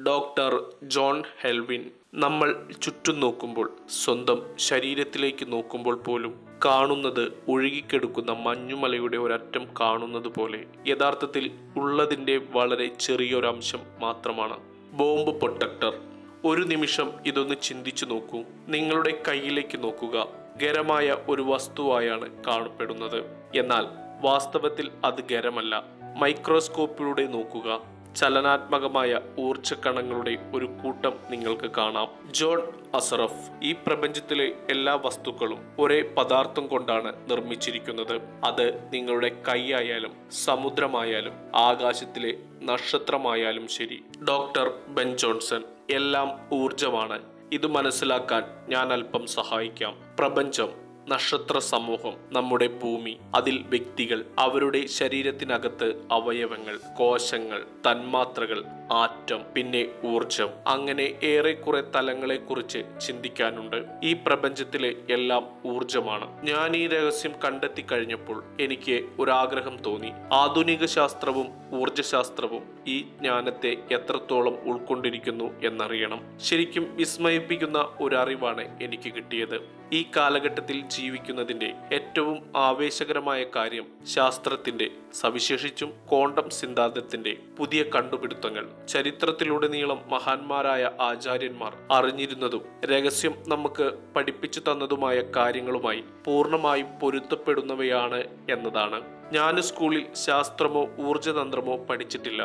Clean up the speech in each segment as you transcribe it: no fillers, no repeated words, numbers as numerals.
Doctor John Helvin നമ്മൾ ചുറ്റും നോക്കുമ്പോൾ, സ്വന്തം ശരീരത്തിലേക്ക് നോക്കുമ്പോൾ പോലും കാണുന്നത് ഒഴുകിക്കെടുക്കുന്ന മഞ്ഞുമലയുടെ ഒരറ്റം കാണുന്നത് പോലെ യഥാർത്ഥത്തിൽ ഉള്ളതിൻ്റെ വളരെ ചെറിയൊരംശം മാത്രമാണ്. Bomb protector. ഒരു നിമിഷം ഇതൊന്ന് ചിന്തിച്ചു നോക്കൂ. നിങ്ങളുടെ കയ്യിലേക്ക് നോക്കുക. ഖരമായ ഒരു വസ്തുവായാണ് കാണപ്പെടുന്നത്. എന്നാൽ വാസ്തവത്തിൽ അത് ഖരമല്ല. മൈക്രോസ്കോപ്പിലൂടെ നോക്കുക. ചലനാത്മകമായ ഊർജ്ജക്കണങ്ങളുടെ ഒരു കൂട്ടം നിങ്ങൾക്ക് കാണാം. ജോൺ അസറഫ്. ഈ പ്രപഞ്ചത്തിലെ എല്ലാ വസ്തുക്കളും ഒരേ പദാർത്ഥം കൊണ്ടാണ് നിർമ്മിച്ചിരിക്കുന്നത്. അത് നിങ്ങളുടെ കൈയായാലും സമുദ്രമായാലും ആകാശത്തിലെ നക്ഷത്രമായാലും ശരി. Doctor Ben Johnson. എല്ലാം ഊർജമാണ്. ഇത് മനസ്സിലാക്കാൻ ഞാൻ അല്പം സഹായിക്കാം. പ്രപഞ്ചം, നക്ഷത്ര സമൂഹം, നമ്മുടെ ഭൂമി, അതിൽ വ്യക്തികൾ, അവരുടെ ശരീരത്തിനകത്ത് അവയവങ്ങൾ, കോശങ്ങൾ, തന്മാത്രകൾ, ആറ്റം, പിന്നെ ഊർജം. അങ്ങനെ ഏറെക്കുറെ തലങ്ങളെക്കുറിച്ച് ചിന്തിക്കാനുണ്ട്. ഈ പ്രപഞ്ചത്തിലെ എല്ലാം ഊർജമാണ്. ഞാൻ ഈ രഹസ്യം കണ്ടെത്തി കഴിഞ്ഞപ്പോൾ എനിക്ക് ഒരാഗ്രഹം തോന്നി. ആധുനിക ശാസ്ത്രവും ഊർജശാസ്ത്രവും ഈ ജ്ഞാനത്തെ എത്രത്തോളം ഉൾക്കൊണ്ടിരിക്കുന്നു എന്നറിയണം. ശരിക്കും വിസ്മയിപ്പിക്കുന്ന ഒരറിവാണ് എനിക്ക് കിട്ടിയത്. ഈ കാലഘട്ടത്തിൽ ജീവിക്കുന്നതിൻ്റെ ഏറ്റവും ആവേശകരമായ കാര്യം ശാസ്ത്രത്തിന്റെ, സവിശേഷിച്ചും ക്വാണ്ടം സിദ്ധാന്തത്തിന്റെ പുതിയ കണ്ടുപിടുത്തങ്ങൾ. ചരിത്രത്തിലുടനീളം മഹാന്മാരായ ആചാര്യന്മാർ അറിഞ്ഞിരുന്നതും രഹസ്യം നമുക്ക് പഠിപ്പിച്ചു തന്നതുമായ കാര്യങ്ങളുമായി പൂർണ്ണമായും പൊരുത്തപ്പെടുന്നവയാണ് എന്നതാണ്. ഞാൻ സ്കൂളിൽ ശാസ്ത്രമോ ഊർജതന്ത്രമോ പഠിച്ചിട്ടില്ല.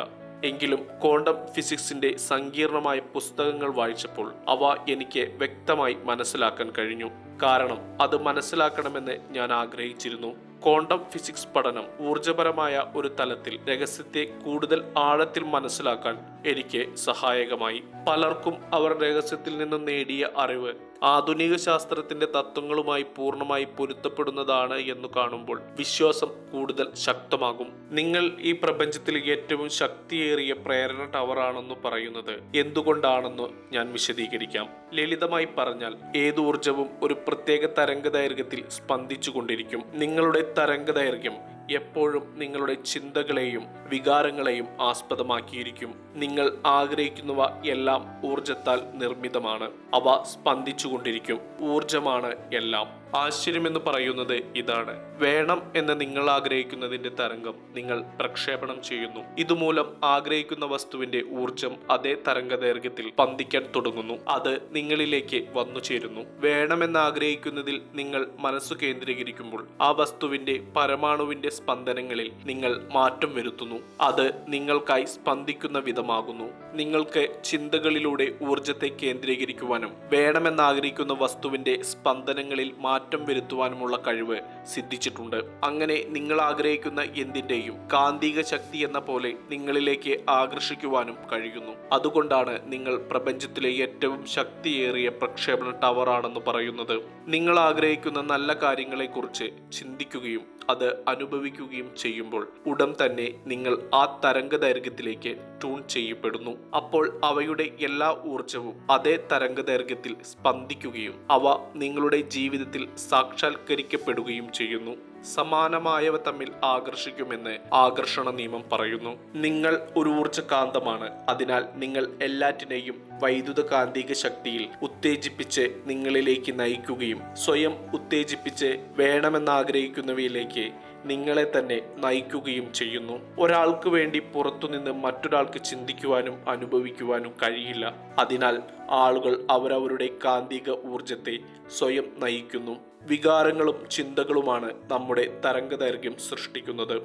എങ്കിലും ക്വാണ്ടം ഫിസിക്സിന്റെ സങ്കീർണമായ പുസ്തകങ്ങൾ വായിച്ചപ്പോൾ അവ എനിക്ക് വ്യക്തമായി മനസ്സിലാക്കാൻ കഴിഞ്ഞു. കാരണം അത് മനസ്സിലാക്കണമെന്ന് ഞാൻ ആഗ്രഹിച്ചിരുന്നു. ക്വാണ്ടം ഫിസിക്സ് പഠനം ഊർജപരമായ ഒരു തലത്തിൽ രഹസ്യത്തെ കൂടുതൽ ആഴത്തിൽ മനസ്സിലാക്കാൻ എനിക്ക് സഹായകമായി. പലർക്കും അവർ രഹസ്യത്തിൽ നിന്ന് നേടിയ അറിവ് ആധുനിക ശാസ്ത്രത്തിന്റെ തത്വങ്ങളുമായി പൂർണ്ണമായി പൊരുത്തപ്പെടുന്നതാണ് എന്ന് കാണുമ്പോൾ വിശ്വാസം കൂടുതൽ ശക്തമാകും. നിങ്ങൾ ഈ പ്രപഞ്ചത്തിൽ ഏറ്റവും ശക്തിയേറിയ പ്രേരണ ടവറാണെന്ന് പറയുന്നത് എന്തുകൊണ്ടാണെന്ന് ഞാൻ വിശദീകരിക്കാം. ലളിതമായി പറഞ്ഞാൽ, ഏത് ഊർജവും ഒരു പ്രത്യേക തരംഗദൈർഘ്യത്തിൽ സ്പന്ദിച്ചു കൊണ്ടിരിക്കും. നിങ്ങളുടെ തരംഗദൈർഘ്യം എപ്പോഴും നിങ്ങളുടെ ചിന്തകളെയും വികാരങ്ങളെയും ആസ്പദമാക്കിയിരിക്കും. നിങ്ങൾ ആഗ്രഹിക്കുന്നവ എല്ലാം ഊർജത്താൽ നിർമ്മിതമാണ്. അവ സ്പന്ദിച്ചുകൊണ്ടിരിക്കും. ഊർജമാണ് എല്ലാം. ആശ്ചര്യമെന്ന് പറയുന്നത് ഇതാണ്. വേണം എന്ന് നിങ്ങൾ ആഗ്രഹിക്കുന്നതിന്റെ തരംഗം നിങ്ങൾ പ്രക്ഷേപണം ചെയ്യുന്നു. ഇതുമൂലം ആഗ്രഹിക്കുന്ന വസ്തുവിന്റെ ഊർജം അതേ തരംഗദൈർഘ്യത്തിൽ സ്പന്ദിക്കാൻ തുടങ്ങുന്നു. അത് നിങ്ങളിലേക്ക് വന്നു ചേരുന്നു. വേണമെന്ന് ആഗ്രഹിക്കുന്നതിൽ നിങ്ങൾ മനസ്സു കേന്ദ്രീകരിക്കുമ്പോൾ ആ വസ്തുവിന്റെ പരമാണുവിന്റെ സ്പന്ദനങ്ങളിൽ നിങ്ങൾ മാറ്റം വരുത്തുന്നു. അത് നിങ്ങൾക്കായി സ്പന്ദിക്കുന്ന വിധമാകുന്നു. നിങ്ങൾക്ക് ചിന്തകളിലൂടെ ഊർജത്തെ കേന്ദ്രീകരിക്കുവാനും വേണമെന്നാഗ്രഹിക്കുന്ന വസ്തുവിന്റെ സ്പന്ദനങ്ങളിൽ മാറ്റം വരുത്തുവാനുമുള്ള കഴിവ് സിദ്ധിച്ചിട്ടുണ്ട്. അങ്ങനെ നിങ്ങൾ ആഗ്രഹിക്കുന്ന എന്തിന്റെയും കാന്തിക ശക്തി എന്ന പോലെ നിങ്ങളിലേക്ക് ആകർഷിക്കുവാനും കഴിയുന്നു. അതുകൊണ്ടാണ് നിങ്ങൾ പ്രപഞ്ചത്തിലെ ഏറ്റവും ശക്തിയേറിയ പ്രക്ഷേപണ ടവറാണെന്ന് പറയുന്നത്. നിങ്ങൾ ആഗ്രഹിക്കുന്ന നല്ല കാര്യങ്ങളെക്കുറിച്ച് ചിന്തിക്കുകയും അത് അനുഭവിക്കുകയും ചെയ്യുമ്പോൾ ഉടൻ തന്നെ നിങ്ങൾ ആ തരംഗദൈർഘ്യത്തിലേക്ക് ട്യൂൺ ചെയ്യപ്പെടുന്നു. അപ്പോൾ അവയുടെ എല്ലാ ഊർജവും അതേ തരംഗദൈർഘ്യത്തിൽ സ്പന്ദിക്കുകയും അവ നിങ്ങളുടെ ജീവിതത്തിൽ സാക്ഷാത്കരിക്കപ്പെടുകയും ചെയ്യുന്നു. സമാനമായവ തമ്മിൽ ആകർഷിക്കുമെന്ന് ആകർഷണ നിയമം പറയുന്നു. നിങ്ങൾ ഒരു ഊർജ്ജകാന്തമാണ്. അതിനാൽ നിങ്ങൾ എല്ലാറ്റിനെയും വൈദ്യുത കാന്തിക ശക്തിയിൽ ഉത്തേജിപ്പിച്ച് നിങ്ങളിലേക്ക് നയിക്കുകയും സ്വയം ഉത്തേജിപ്പിച്ച് വേണമെന്നാഗ്രഹിക്കുന്നവയിലേക്ക് നിങ്ങളെ തന്നെ നയിക്കുകയും ചെയ്യുന്നു. ഒരാൾക്ക് വേണ്ടി പുറത്തുനിന്ന് മറ്റൊരാൾക്ക് ചിന്തിക്കുവാനും അനുഭവിക്കുവാനും കഴിയില്ല. അതിനാൽ ആളുകൾ അവരവരുടെ കാന്തിക ഊർജത്തെ സ്വയം നയിക്കുന്നു. വികാരങ്ങളും ചിന്തകളുമാണ് നമ്മുടെ തരംഗദൈർഘ്യം സൃഷ്ടിക്കുന്നത്.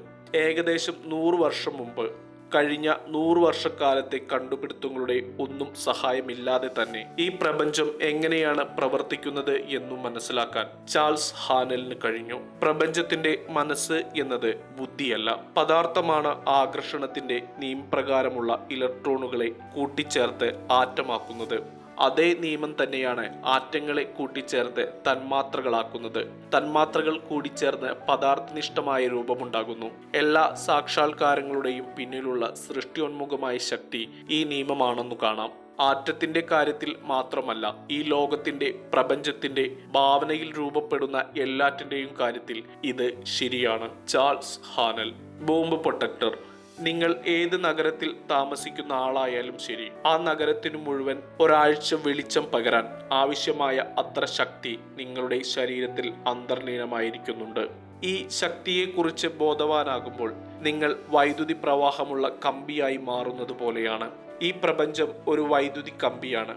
ഏകദേശം 100 വർഷം മുമ്പ് കഴിഞ്ഞ 100 വർഷക്കാലത്തെ കണ്ടുപിടുത്തങ്ങളുടെ ഒന്നും സഹായമില്ലാതെ തന്നെ ഈ പ്രപഞ്ചം എങ്ങനെയാണ് പ്രവർത്തിക്കുന്നത് എന്നും മനസ്സിലാക്കാൻ ചാൾസ് ഹാനലിന് കഴിഞ്ഞു. പ്രപഞ്ചത്തിന്റെ മനസ്സ് എന്നത് ബുദ്ധിയല്ല, പദാർത്ഥമാണ്. ആകർഷണത്തിന്റെ നിയമപ്രകാരമുള്ള ഇലക്ട്രോണുകളെ കൂട്ടിച്ചേർത്ത് ആറ്റമാക്കുന്നത്. അതേ നിയമം തന്നെയാണ് ആറ്റങ്ങളെ കൂട്ടിച്ചേർത്ത് തന്മാത്രകളാക്കുന്നത്. തന്മാത്രകൾ കൂടിച്ചേർന്ന് പദാർത്ഥനിഷ്ഠമായ രൂപമുണ്ടാകുന്നു. എല്ലാ സാക്ഷാത്കാരങ്ങളുടെയും പിന്നിലുള്ള സൃഷ്ടിയോന്മുഖമായ ശക്തി ഈ നിയമമാണെന്നു കാണാം. ആറ്റത്തിന്റെ കാര്യത്തിൽ മാത്രമല്ല, ഈ ലോകത്തിന്റെ, പ്രപഞ്ചത്തിന്റെ ഭാവനയിൽ രൂപപ്പെടുന്ന എല്ലാറ്റിന്റെയും കാര്യത്തിൽ ഇത് ശരിയാണ്. Charles Haanel. Bomb protector. നിങ്ങൾ ഏത് നഗരത്തിൽ താമസിക്കുന്ന ആളായാലും ശരി, ആ നഗരത്തിന് മുഴുവൻ ഒരാഴ്ച വെളിച്ചം പകരാൻ ആവശ്യമായ അത്ര ശക്തി നിങ്ങളുടെ ശരീരത്തിൽ അന്തർലീനമായിരിക്കുന്നുണ്ട്. ഈ ശക്തിയെക്കുറിച്ച് ബോധവാനാകുമ്പോൾ നിങ്ങൾ വൈദ്യുതി പ്രവാഹമുള്ള കമ്പിയായി മാറുന്നത് പോലെയാണ്. ഈ പ്രപഞ്ചം ഒരു വൈദ്യുതി കമ്പിയാണ്.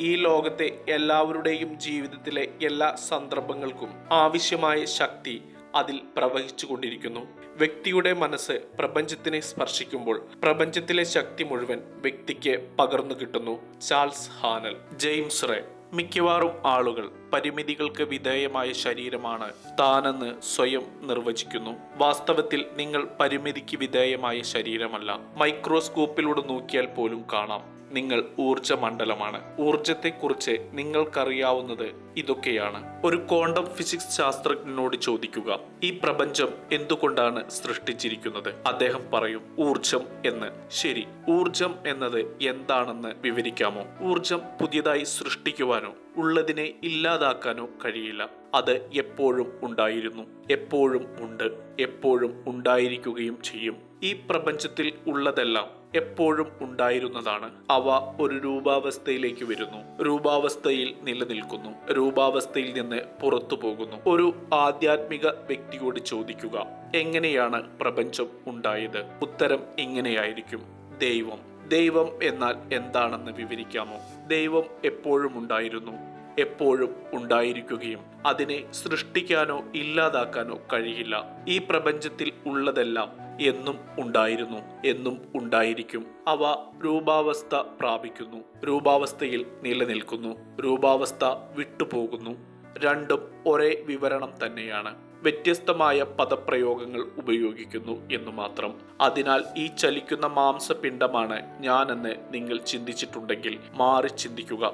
ഈ ലോകത്തെ എല്ലാവരുടെയും ജീവിതത്തിലെ എല്ലാ സന്ദർഭങ്ങൾക്കും ആവശ്യമായ ശക്തി അതിൽ പ്രവഹിച്ചു കൊണ്ടിരിക്കുന്നു. വ്യക്തിയുടെ മനസ്സ് പ്രപഞ്ചത്തിനെ സ്പർശിക്കുമ്പോൾ പ്രപഞ്ചത്തിലെ ശക്തി മുഴുവൻ വ്യക്തിക്ക് പകർന്നു കിട്ടുന്നു. Charles Haanel. James Ray. മിക്കവാറും ആളുകൾ പരിമിതികൾക്ക് വിധേയമായ ശരീരമാണ് താനെന്ന് സ്വയം നിർവചിക്കുന്നു. വാസ്തവത്തിൽ നിങ്ങൾ പരിമിതിക്ക് വിധേയമായ ശരീരമല്ല. മൈക്രോസ്കോപ്പിലൂടെ നോക്കിയാൽ പോലും കാണാം നിങ്ങൾ ഊർജമണ്ഡലമാണ്. ഊർജത്തെക്കുറിച്ച് നിങ്ങൾക്കറിയാവുന്നത് ഇതൊക്കെയാണ്. ഒരു ക്വാണ്ടം ഫിസിക്സ് ശാസ്ത്രജ്ഞനോട് ചോദിക്കുക, ഈ പ്രപഞ്ചം എന്തുകൊണ്ടാണ് സൃഷ്ടിച്ചിരിക്കുന്നത്? അദ്ദേഹം പറയും ഊർജം എന്ന്. ശരി, ഊർജം എന്നത് എന്താണെന്ന് വിവരിക്കാമോ? ഊർജം പുതിയതായി സൃഷ്ടിക്കുവാനോ ഉള്ളതിനെ ഇല്ലാതാക്കാനോ കഴിയില്ല. അത് എപ്പോഴും ഉണ്ടായിരുന്നു, എപ്പോഴും ഉണ്ട്, എപ്പോഴും ഉണ്ടായിരിക്കുകയും ചെയ്യും. ഈ പ്രപഞ്ചത്തിൽ ഉള്ളതെല്ലാം എപ്പോഴും ഉണ്ടായിരുന്നതാണ്. അവ ഒരു രൂപാവസ്ഥയിലേക്ക് വരുന്നു, രൂപാവസ്ഥയിൽ നിലനിൽക്കുന്നു, രൂപാവസ്ഥയിൽ നിന്ന് പുറത്തു പോകുന്നു. ഒരു ആധ്യാത്മിക വ്യക്തിയോട് ചോദിക്കുക, എങ്ങനെയാണ് പ്രപഞ്ചം ഉണ്ടായത്? ഉത്തരം ഇങ്ങനെയായിരിക്കും, ദൈവം. ദൈവം എന്നാൽ എന്താണെന്ന് വിവരിക്കാമോ? ദൈവം എപ്പോഴും ഉണ്ടായിരുന്നു, എപ്പോഴും ഉണ്ടായിരിക്കുകയും അതിനെ സൃഷ്ടിക്കാനോ ഇല്ലാതാക്കാനോ കഴിയില്ല. ഈ പ്രപഞ്ചത്തിൽ ഉള്ളതെല്ലാം എന്നും ഉണ്ടായിരുന്നു, എന്നും ഉണ്ടായിരിക്കും. അവ രൂപാവസ്ഥ പ്രാപിക്കുന്നു, രൂപാവസ്ഥയിൽ നിലനിൽക്കുന്നു, രൂപാവസ്ഥ വിട്ടുപോകുന്നു. രണ്ടും ഒരേ വിവരണം തന്നെയാണ്, വ്യത്യസ്തമായ പദപ്രയോഗങ്ങൾ ഉപയോഗിക്കുന്നു എന്നു മാത്രം. അതിനാൽ ഈ ചലിക്കുന്ന മാംസപിണ്ഡമാണ് ഞാനെന്ന് നിങ്ങൾ ചിന്തിച്ചിട്ടുണ്ടെങ്കിൽ മാറി ചിന്തിക്കുക.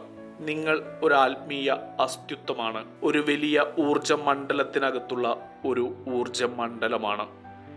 നിങ്ങൾ ഒരു ആത്മീയ അസ്തിത്വമാണ്, ഒരു വലിയ ഊർജ മണ്ഡലത്തിനകത്തുള്ള ഒരു ഊർജ മണ്ഡലമാണ്.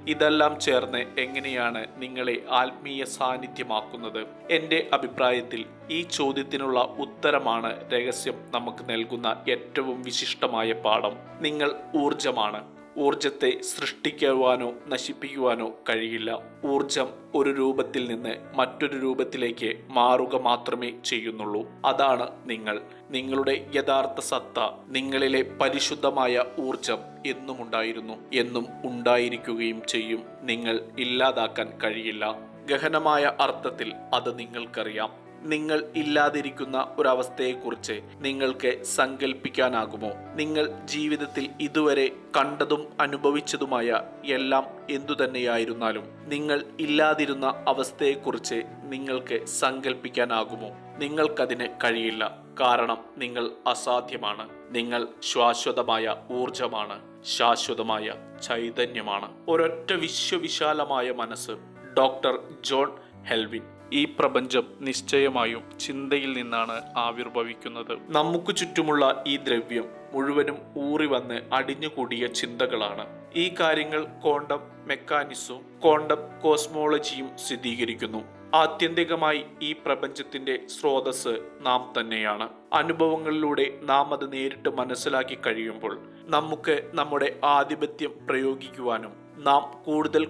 ഇതെല്ലാം ചേർന്ന് എങ്ങനെയാണ് നിങ്ങളെ ആത്മീയ സാന്നിധ്യമാക്കുന്നത്? എൻ്റെ അഭിപ്രായത്തിൽ ഈ ചോദ്യത്തിനുള്ള ഉത്തരമാണ് രഹസ്യം നമുക്ക് നൽകുന്ന ഏറ്റവും വിശിഷ്ടമായ പാഠം. നിങ്ങൾ ഊർജമാണ്. ഊർജത്തെ സൃഷ്ടിക്കുവാനോ നശിപ്പിക്കുവാനോ കഴിയില്ല. ഊർജം ഒരു രൂപത്തിൽ നിന്ന് മറ്റൊരു രൂപത്തിലേക്ക് മാറുക മാത്രമേ ചെയ്യുന്നുള്ളൂ. അതാണ് നിങ്ങൾ. നിങ്ങളുടെ യഥാർത്ഥ സത്ത, നിങ്ങളിലെ പരിശുദ്ധമായ ഊർജം എന്നും ഉണ്ടായിരുന്നു, എന്നും ഉണ്ടായിരിക്കുകയും ചെയ്യും. നിങ്ങൾ ഇല്ലാതാക്കാൻ കഴിയില്ല. ഗഹനമായ അർത്ഥത്തിൽ അത് നിങ്ങൾക്കറിയാം. നിങ്ങൾ ഇല്ലാതിരിക്കുന്ന ഒരവസ്ഥയെക്കുറിച്ച് നിങ്ങൾക്ക് സങ്കല്പിക്കാനാകുമോ? നിങ്ങൾ ജീവിതത്തിൽ ഇതുവരെ കണ്ടതും അനുഭവിച്ചതുമായ എല്ലാം എന്തുതന്നെയായിരുന്നാലും നിങ്ങൾ ഇല്ലാതിരുന്ന അവസ്ഥയെക്കുറിച്ച് നിങ്ങൾക്ക് സങ്കല്പിക്കാനാകുമോ? നിങ്ങൾക്കതിന് കഴിയില്ല. കാരണം നിങ്ങൾ അസാധ്യമാണ്. നിങ്ങൾ ശാശ്വതമായ ഊർജമാണ്, ശാശ്വതമായ ചൈതന്യമാണ്. ഒരൊറ്റ വിശ്വവിശാലമായ മനസ്സ്. Doctor John Helvin. ഈ പ്രപഞ്ചം നിശ്ചയമായും ചിന്തയിൽ നിന്നാണ് ആവിർഭവിക്കുന്നത്. നമുക്ക് ചുറ്റുമുള്ള ഈ ദ്രവ്യം മുഴുവനും ഊറി വന്ന് അടിഞ്ഞുകൂടിയ ചിന്തകളാണ്. ഈ കാര്യങ്ങൾ ക്വാണ്ടം മെക്കാനിക്സും ക്വാണ്ടം കോസ്മോളജിയും സ്ഥിരീകരിക്കുന്നു. ആത്യന്തികമായി ഈ പ്രപഞ്ചത്തിന്റെ സ്രോതസ് നാം തന്നെയാണ്. അനുഭവങ്ങളിലൂടെ നാം അത് നേരിട്ട് മനസ്സിലാക്കി കഴിയുമ്പോൾ നമുക്ക് നമ്മുടെ ആധിപത്യം പ്രയോഗിക്കുവാനും നാം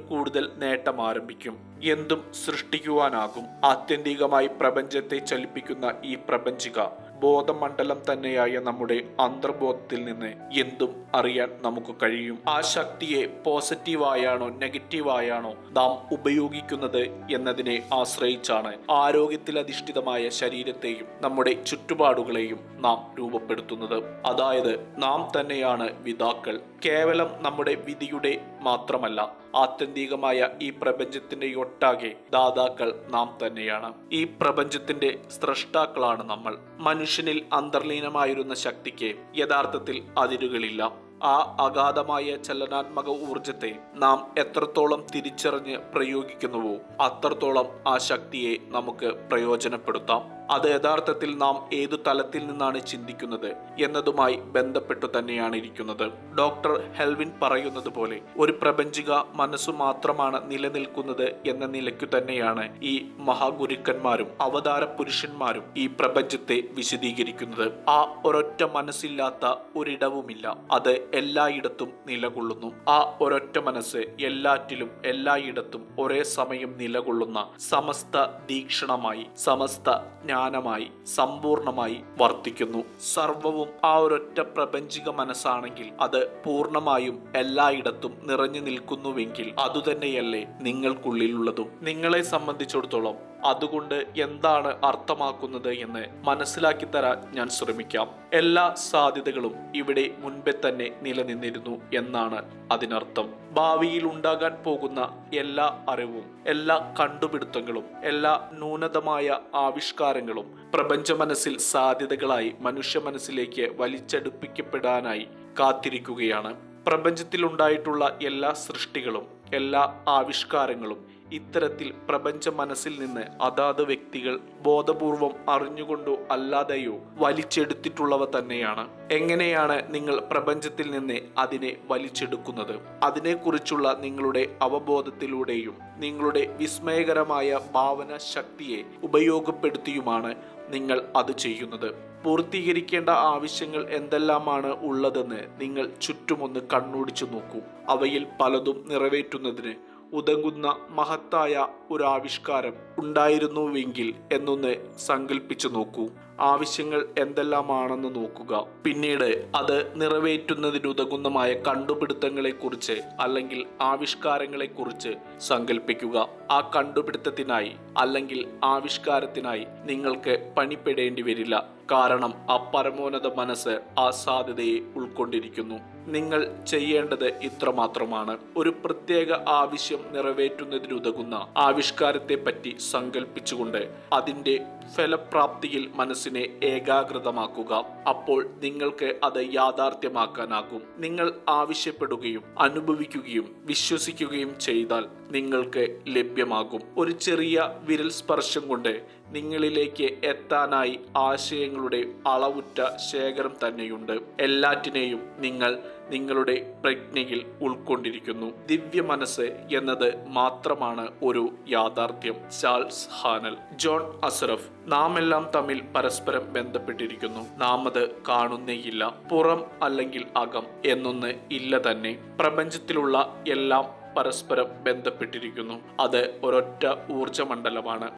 കൂടുതൽ നേട്ടം ആരംഭിക്കും. എന്തും സൃഷ്ടിക്കുവാനാകും. ആത്യന്തികമായി പ്രപഞ്ചത്തെ ചലിപ്പിക്കുന്ന ഈ പ്രപഞ്ചിക ബോധമണ്ഡലം തന്നെയായ നമ്മുടെ അന്തർബോധത്തിൽ നിന്ന് എന്തും അറിയാൻ നമുക്ക് കഴിയും. ആ ശക്തിയെ പോസിറ്റീവായാണോ നെഗറ്റീവായാണോ നാം ഉപയോഗിക്കുന്നത് എന്നതിനെ ആശ്രയിച്ചാണ് ആരോഗ്യത്തിലധിഷ്ഠിതമായ ശരീരത്തെയും നമ്മുടെ ചുറ്റുപാടുകളെയും നാം രൂപപ്പെടുത്തുന്നത്. അതായത് നാം തന്നെയാണ് വിധാക്കൾ. കേവലം നമ്മുടെ വിധിയുടെ മാത്രമല്ല, ആത്യന്തികമായ ഈ പ്രപഞ്ചത്തിന്റെ ഒട്ടാകെ ദാതാക്കൾ നാം തന്നെയാണ്. ഈ പ്രപഞ്ചത്തിന്റെ സ്രഷ്ടാക്കളാണ് നമ്മൾ. മനുഷ്യനിൽ അന്തർലീനമായിരുന്ന ശക്തിക്ക് യഥാർത്ഥത്തിൽ അതിരുകളില്ല. ആ അഗാധമായ ചലനാത്മക ഊർജത്തെ നാം എത്രത്തോളം തിരിച്ചറിഞ്ഞ് പ്രയോഗിക്കുന്നുവോ അത്രത്തോളം ആ ശക്തിയെ നമുക്ക് പ്രയോജനപ്പെടുത്താം. അത് യഥാർത്ഥത്തിൽ നാം ഏതു തലത്തിൽ നിന്നാണ് ചിന്തിക്കുന്നത് എന്നതുമായി ബന്ധപ്പെട്ടു തന്നെയാണ് ഇരിക്കുന്നത്. ഡോക്ടർ ഹെൽവിൻ പറയുന്നത് പോലെ ഒരു പ്രപഞ്ചിക മനസ്സു മാത്രമാണ് നിലനിൽക്കുന്നത് എന്ന നിലയ്ക്കു തന്നെയാണ് ഈ മഹാഗുരുക്കന്മാരും അവതാര പുരുഷന്മാരും ഈ പ്രപഞ്ചത്തെ വിശദീകരിക്കുന്നത്. ആ ഒരൊറ്റ മനസ്സില്ലാത്ത ഒരിടവുമില്ല, അത് എല്ലായിടത്തും നിലകൊള്ളുന്നു. ആ ഒരൊറ്റ മനസ്സ് എല്ലാറ്റിലും എല്ലായിടത്തും ഒരേ സമയം നിലകൊള്ളുന്ന സമസ്ത ദീക്ഷണമായി, സമസ്ത ജ്ഞാനമായി, സമ്പൂർണമായി വർത്തിക്കുന്നു. സർവവും ആ ഒരൊറ്റ പ്രപഞ്ചിക മനസ്സാണെങ്കിൽ അത് പൂർണ്ണമായും എല്ലായിടത്തും നിറഞ്ഞു നിൽക്കുന്നുവെങ്കിൽ അതുതന്നെയല്ലേ നിങ്ങൾക്കുള്ളിലുള്ളതും. നിങ്ങളെ സംബന്ധിച്ചിടത്തോളം അതുകൊണ്ട് എന്താണ് അർത്ഥമാക്കുന്നത് എന്ന് മനസ്സിലാക്കി തരാൻ ഞാൻ ശ്രമിക്കാം. എല്ലാ സാധ്യതകളും ഇവിടെ മുൻപേ തന്നെ നിലനിന്നിരുന്നു എന്നാണ് അതിനർത്ഥം. ഭാവിയിൽ ഉണ്ടാകാൻ പോകുന്ന എല്ലാ അറിവും, എല്ലാ കണ്ടുപിടുത്തങ്ങളും, എല്ലാ നൂതനമായ ആവിഷ്കാരങ്ങളും പ്രപഞ്ച മനസ്സിൽ സാധ്യതകളായി മനുഷ്യ മനസ്സിലേക്ക് വലിച്ചടുപ്പിക്കപ്പെടാനായി കാത്തിരിക്കുകയാണ്. പ്രപഞ്ചത്തിലുണ്ടായിട്ടുള്ള എല്ലാ സൃഷ്ടികളും, എല്ലാ ആവിഷ്കാരങ്ങളും ഇത്തരത്തിൽ പ്രപഞ്ച മനസ്സിൽ നിന്ന് അതാത് വ്യക്തികൾ ബോധപൂർവം അറിഞ്ഞുകൊണ്ടോ അല്ലാതെയോ വലിച്ചെടുത്തിട്ടുള്ളവ തന്നെയാണ്. എങ്ങനെയാണ് നിങ്ങൾ പ്രപഞ്ചത്തിൽ നിന്ന് അതിനെ വലിച്ചെടുക്കുന്നത്? അതിനെക്കുറിച്ചുള്ള നിങ്ങളുടെ അവബോധത്തിലൂടെയും നിങ്ങളുടെ വിസ്മയകരമായ ഭാവന ശക്തിയെ ഉപയോഗപ്പെടുത്തിയുമാണ് നിങ്ങൾ അത് ചെയ്യുന്നത്. പൂർത്തീകരിക്കേണ്ട ആവശ്യങ്ങൾ എന്തെല്ലാമാണ് ഉള്ളതെന്ന് നിങ്ങൾ ചുറ്റുമൊന്ന് കണ്ണോടിച്ചു നോക്കൂ. അവയിൽ പലതും നിറവേറ്റുന്നതിന് ഉതകുന്ന മഹത്തായ ഒരു ആവിഷ്കാരം ഉണ്ടായിരുന്നുവെങ്കിൽ എന്നൊന്ന് സങ്കല്പിച്ചു നോക്കൂ. ആവശ്യങ്ങൾ എന്തെല്ലാമാണെന്ന് നോക്കുക. പിന്നീട് അത് നിറവേറ്റുന്നതിനുതകുന്നമായ കണ്ടുപിടുത്തങ്ങളെക്കുറിച്ച് അല്ലെങ്കിൽ ആവിഷ്കാരങ്ങളെക്കുറിച്ച് സങ്കല്പിക്കുക. ആ കണ്ടുപിടുത്തത്തിനായി അല്ലെങ്കിൽ ആവിഷ്കാരത്തിനായി നിങ്ങൾക്ക് പണിപ്പെടേണ്ടി വരില്ല. കാരണം ആ പരമോന്നത മനസ്സ് ആ സാധ്യതയെ ഉൾക്കൊണ്ടിരിക്കുന്നു. നിങ്ങൾ ചെയ്യേണ്ടത് ഇത്രമാത്രമാണ്: ഒരു പ്രത്യേക ആവശ്യം നിറവേറ്റുന്നതിനുതകുന്ന ആവിഷ്കാരത്തെ പറ്റി സങ്കല്പിച്ചുകൊണ്ട് അതിൻ്റെ ഫലപ്രാപ്തിയിൽ മനസ്സിനെ ഏകാഗ്രതമാക്കുക. അപ്പോൾ നിങ്ങൾക്ക് അത് യാഥാർത്ഥ്യമാക്കാനാകും. നിങ്ങൾ ആവശ്യപ്പെടുകയും അനുഭവിക്കുകയും വിശ്വസിക്കുകയും ചെയ്താൽ നിങ്ങൾക്ക് ലഭ്യമാകും. ഒരു ചെറിയ വിരൽ സ്പർശം കൊണ്ട് നിങ്ങളിലേക്ക് എത്താനായി ആശയങ്ങളുടെ അളവുറ്റ ശേഖരം തന്നെയുണ്ട്. എല്ലാറ്റിനെയും നിങ്ങൾ നിങ്ങളുടെ പ്രജ്ഞയിൽ ഉൾക്കൊണ്ടിരിക്കുന്നു. ദിവ്യ മനസ്സ് എന്നത് മാത്രമാണ് ഒരു യാഥാർത്ഥ്യം. ചാൾസ് ഹാനൽ. ജോൺ അസറഫ്. നാം എല്ലാം തമ്മിൽ പരസ്പരം ബന്ധപ്പെട്ടിരിക്കുന്നു. നാം അത് കാണുന്നേയില്ല. പുറം അല്ലെങ്കിൽ അകം എന്നൊന്ന് ഇല്ല തന്നെ. പ്രപഞ്ചത്തിലുള്ള എല്ലാം പരസ്പരം ബന്ധപ്പെട്ടിരിക്കുന്നു. അത് ഒരൊറ്റ ഊർജമണ്ഡലമാണ്.